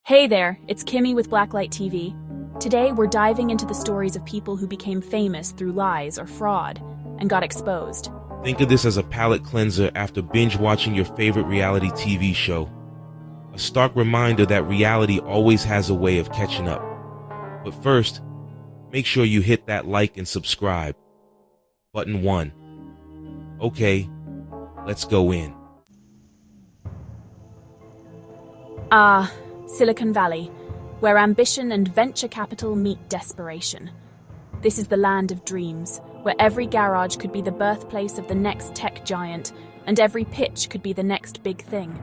Hey there, it's Kimmy with Blacklight TV. Today we're diving into the stories of people who became famous through lies or fraud and got exposed. Think of this as a palate cleanser after binge watching your favorite reality TV show. A stark reminder that reality always has a way of catching up. But first, make sure you hit that like and subscribe. Button 1. Okay, let's go in. Silicon Valley, where ambition and venture capital meet desperation. This is the land of dreams, where every garage could be the birthplace of the next tech giant, and every pitch could be the next big thing.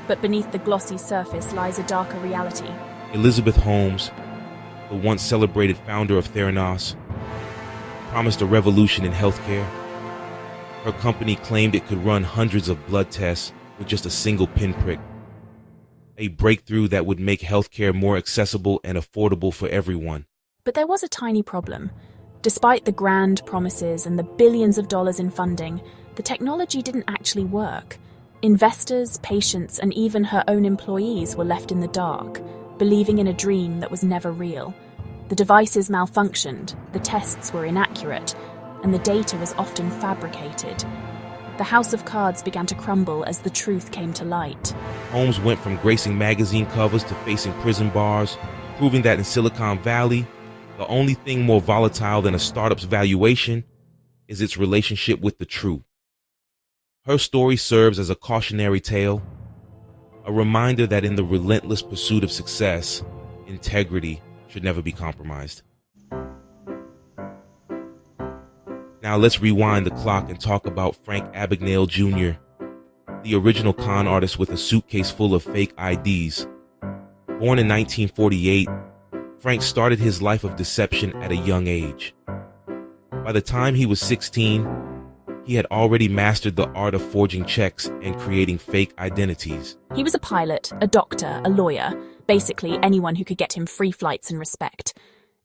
But beneath the glossy surface lies a darker reality. Elizabeth Holmes, the once celebrated founder of Theranos, promised a revolution in healthcare. Her company claimed it could run hundreds of blood tests with just a single pinprick. A breakthrough that would make healthcare more accessible and affordable for everyone. But there was a tiny problem. Despite the grand promises and the billions of dollars in funding, the technology didn't actually work. Investors, patients, and even her own employees were left in the dark, believing in a dream that was never real. The devices malfunctioned, the tests were inaccurate, and the data was often fabricated. The house of cards began to crumble as the truth came to light. Holmes went from gracing magazine covers to facing prison bars, proving that in Silicon Valley, the only thing more volatile than a startup's valuation is its relationship with the truth. Her story serves as a cautionary tale, a reminder that in the relentless pursuit of success, integrity should never be compromised. Now let's rewind the clock and talk about Frank Abagnale Jr., the original con artist with a suitcase full of fake IDs. Born in 1948, Frank started his life of deception at a young age. By the time he was 16, he had already mastered the art of forging checks and creating fake identities. He was a pilot, a doctor, a lawyer, basically anyone who could get him free flights and respect.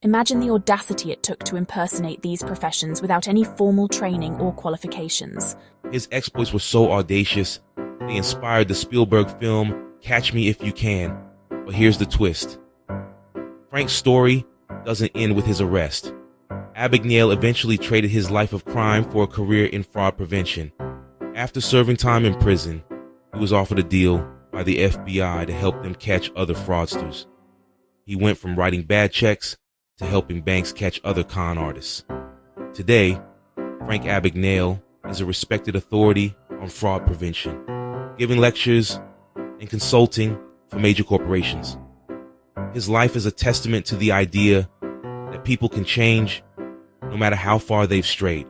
Imagine the audacity it took to impersonate these professions without any formal training or qualifications. His exploits were so audacious, they inspired the Spielberg film Catch Me If You Can. But here's the twist. Frank's story doesn't end with his arrest. Abagnale eventually traded his life of crime for a career in fraud prevention. After serving time in prison, he was offered a deal by the FBI to help them catch other fraudsters. He went from writing bad checks to helping banks catch other con artists. Today, Frank Abagnale is a respected authority on fraud prevention, giving lectures and consulting for major corporations. His life is a testament to the idea that people can change no matter how far they've strayed.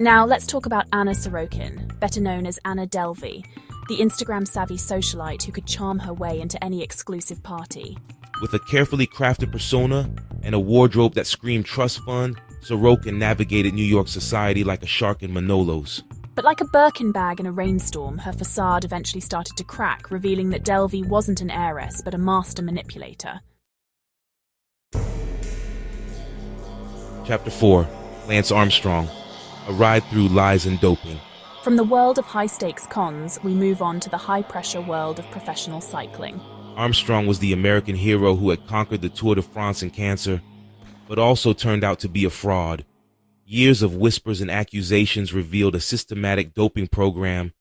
Now let's talk about Anna Sorokin, better known as Anna Delvey, the Instagram-savvy socialite who could charm her way into any exclusive party. With a carefully crafted persona and a wardrobe that screamed trust fund, Sorokin navigated New York society like a shark in Manolos. But like a Birkin bag in a rainstorm, her facade eventually started to crack, revealing that Delvey wasn't an heiress, but a master manipulator. Chapter 4. Lance Armstrong. A ride through lies and doping. From the world of high-stakes cons, we move on to the high-pressure world of professional cycling. Armstrong was the American hero who had conquered the Tour de France in cancer, but also turned out to be a fraud. Years of whispers and accusations revealed a systematic doping program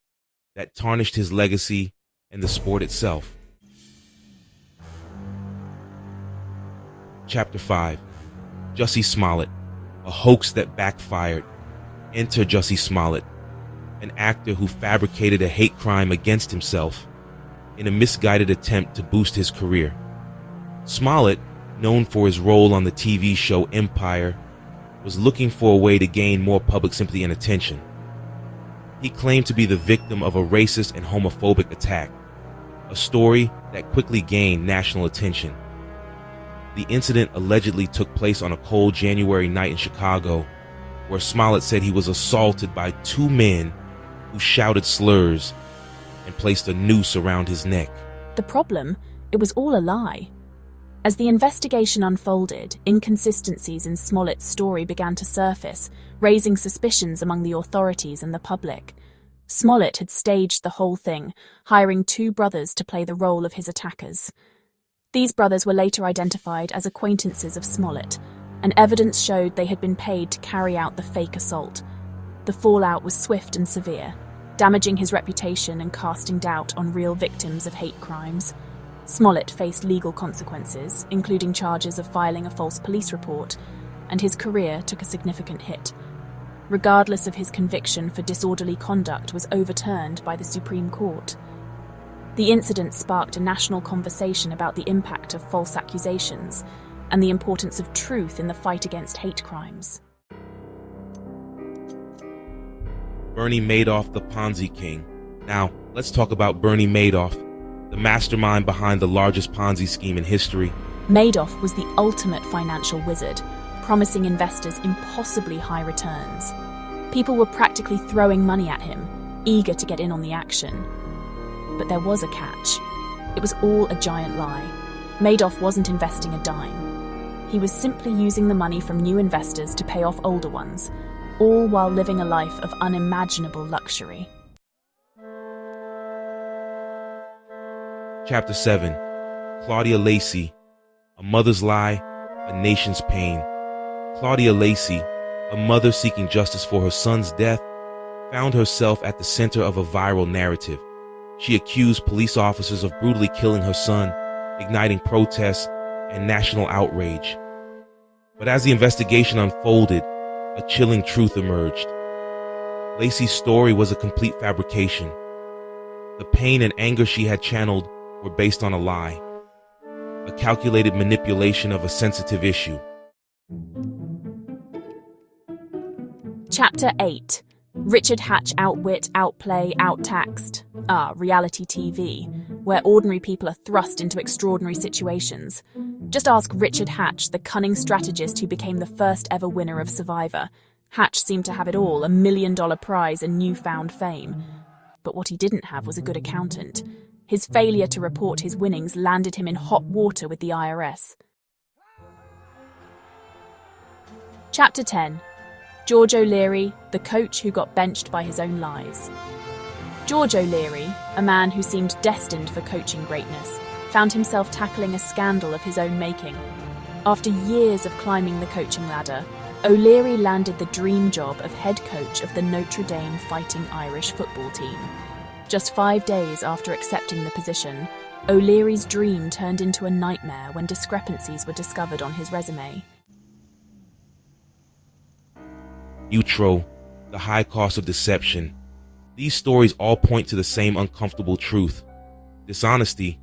that tarnished his legacy and the sport itself. Chapter 5. Jussie Smollett. A hoax that backfired. Enter Jussie Smollett, an actor who fabricated a hate crime against himself in a misguided attempt to boost his career. Smollett, known for his role on the TV show Empire, was looking for a way to gain more public sympathy and attention. He claimed to be the victim of a racist and homophobic attack, a story that quickly gained national attention. The incident allegedly took place on a cold January night in Chicago, where Smollett said he was assaulted by two men who shouted slurs and placed a noose around his neck. The problem? It was all a lie. As the investigation unfolded, inconsistencies in Smollett's story began to surface, raising suspicions among the authorities and the public. Smollett had staged the whole thing, hiring 2 brothers to play the role of his attackers. These brothers were later identified as acquaintances of Smollett, and evidence showed they had been paid to carry out the fake assault. The fallout was swift and severe, damaging his reputation and casting doubt on real victims of hate crimes. Smollett faced legal consequences, including charges of filing a false police report, and his career took a significant hit. Regardless of his conviction for disorderly conduct was overturned by the Supreme Court. The incident sparked a national conversation about the impact of false accusations and the importance of truth in the fight against hate crimes. Bernie Madoff, the Ponzi King. Now, let's talk about Bernie Madoff, the mastermind behind the largest Ponzi scheme in history. Madoff was the ultimate financial wizard, promising investors impossibly high returns. People were practically throwing money at him, eager to get in on the action. But there was a catch. It was all a giant lie. Madoff wasn't investing a dime. He was simply using the money from new investors to pay off older ones, all while living a life of unimaginable luxury. Chapter 7. Claudia Lacey. A mother's lie, a nation's pain. Claudia Lacey, a mother seeking justice for her son's death, found herself at the center of a viral narrative. She accused police officers of brutally killing her son, igniting protests and national outrage. But as the investigation unfolded, a chilling truth emerged. Lacey's story was a complete fabrication. The pain and anger she had channeled were based on a lie, a calculated manipulation of a sensitive issue. Chapter 8. Richard Hatch Outwit, Outplay, Outtaxed. Reality TV, where ordinary people are thrust into extraordinary situations. Just ask Richard Hatch, the cunning strategist who became the first ever winner of Survivor. Hatch seemed to have it all, $1 million prize and newfound fame. But what he didn't have was a good accountant. His failure to report his winnings landed him in hot water with the IRS. Chapter 10. George O'Leary, the coach who got benched by his own lies. George O'Leary, a man who seemed destined for coaching greatness, found himself tackling a scandal of his own making. After years of climbing the coaching ladder, O'Leary landed the dream job of head coach of the Notre Dame Fighting Irish football team. Just 5 days after accepting the position, O'Leary's dream turned into a nightmare when discrepancies were discovered on his resume. Utro, the high cost of deception. These stories all point to the same uncomfortable truth. Dishonesty,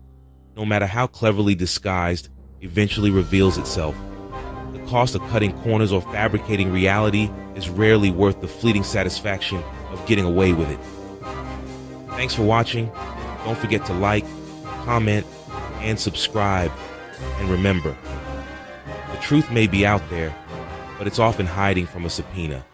no matter how cleverly disguised, eventually reveals itself. The cost of cutting corners or fabricating reality is rarely worth the fleeting satisfaction of getting away with it. Thanks for watching. Don't forget to like, comment, and subscribe. And remember, the truth may be out there, but it's often hiding from a subpoena.